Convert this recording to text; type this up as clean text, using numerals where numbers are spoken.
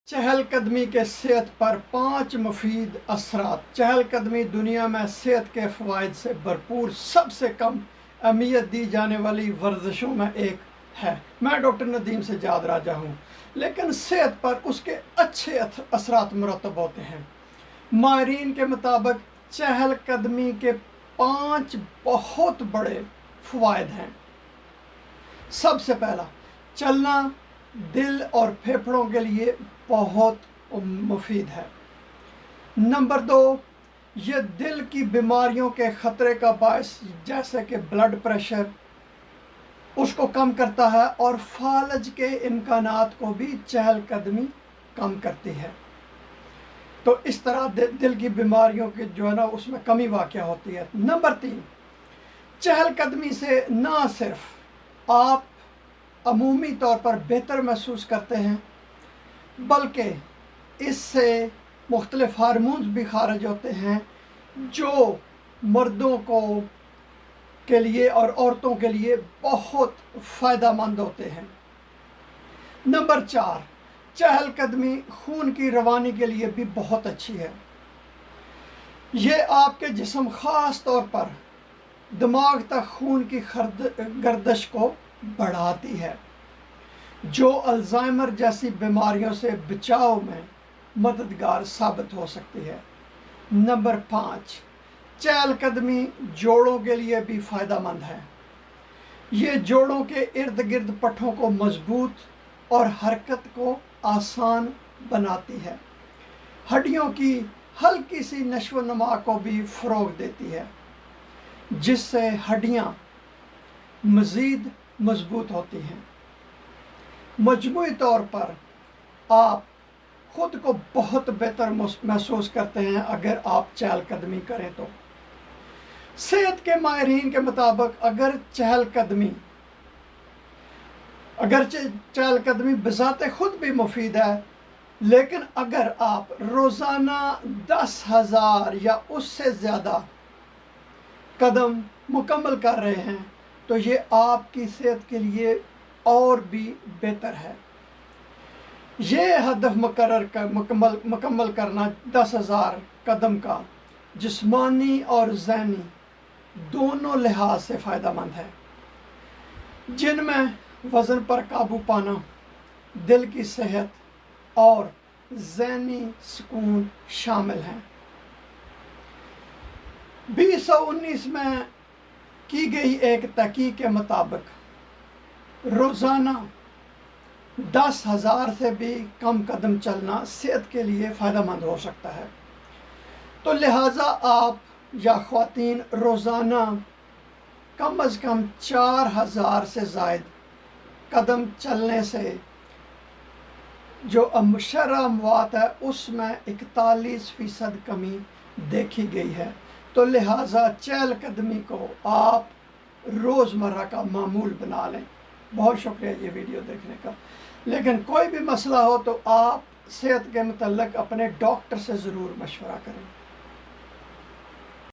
चहल कदमी के सेहत पर 5 मुफीद असरात। चहल कदमी दुनिया में सेहत के फ़वाइद से भरपूर सबसे कम अहमियत दी जाने वाली वर्जिशों में एक है। मैं डॉक्टर नदीम सज्जाद राजा हूँ, लेकिन सेहत पर उसके अच्छे असरात मुरतब होते हैं। माहिरीन के मुताबिक चहल कदमी के 5 बहुत बड़े फ़वाइद हैं। सबसे पहला, चलना दिल और फेफड़ों के लिए बहुत मुफीद है। नंबर 2, ये दिल की बीमारियों के ख़तरे का बायस जैसे कि ब्लड प्रेशर उसको कम करता है और फालज के इम्कानात को भी चहल कदमी कम करती है। तो इस तरह दिल की बीमारियों की जो है ना उसमें कमी वाक़या होती है। नंबर 3, चहल कदमी से ना सिर्फ आप अमूमी तौर पर बेहतर महसूस करते हैं, बल्कि इससे मुख्तलिफ हार्मोन्स भी खारिज होते हैं जो मर्दों के लिए और औरतों के लिए बहुत फ़ायदेमंद होते हैं। नंबर 4, चहल कदमी खून की रवानी के लिए भी बहुत अच्छी है। ये आपके जिस्म ख़ास तौर पर दिमाग तक खून की गर्दिश को बढ़ाती है, जो अल्जाइमर जैसी बीमारियों से बचाव में मददगार साबित हो सकती है। नंबर 5, चहल कदमी जोड़ों के लिए भी फ़ायदेमंद है। ये जोड़ों के इर्द गिर्द पट्ठों को मजबूत और हरकत को आसान बनाती है। हड्डियों की हल्की सी नशो नुमा को भी फ़रोग़ देती है, जिससे हड्डियाँ मज़ीद मजबूत होती हैं। मजमूई तौर पर आप ख़ुद को बहुत बेहतर महसूस करते हैं अगर आप चहल कदमी करें तो। सेहत के माहिरीन के मुताबिक अगर चहल कदमी बज़ाते ख़ुद भी मुफीद है, लेकिन अगर आप रोज़ाना 10,000 या उससे ज़्यादा कदम मुकम्मल कर रहे हैं तो ये आपकी सेहत के लिए और भी बेहतर है। ये हदफ मुकम्मल करना 10,000 कदम का जिस्मानी और ज़हनी दोनों लिहाज से फ़ायदेमंद है, जिनमें वज़न पर काबू पाना, दिल की सेहत और ज़हनी सुकून शामिल हैं। 2019 में की गई एक तहकीक के मुताबिक रोज़ाना 10,000 से भी कम कदम चलना सेहत के लिए फ़ायदेमंद हो सकता है। तो लिहाजा आप या ख़वातीन रोज़ाना कम अज़ कम 4,000 से ज़ायद कदम चलने से जो शरह अमवात है उसमें 41% कमी देखी गई है। तो लिहाजा चहल कदमी को आप रोज़मर्रा का मामूल बना लें। बहुत शुक्रिया ये वीडियो देखने का। लेकिन कोई भी मसला हो तो आप सेहत के मुतल्लिक़ अपने डॉक्टर से ज़रूर मशवरा करें।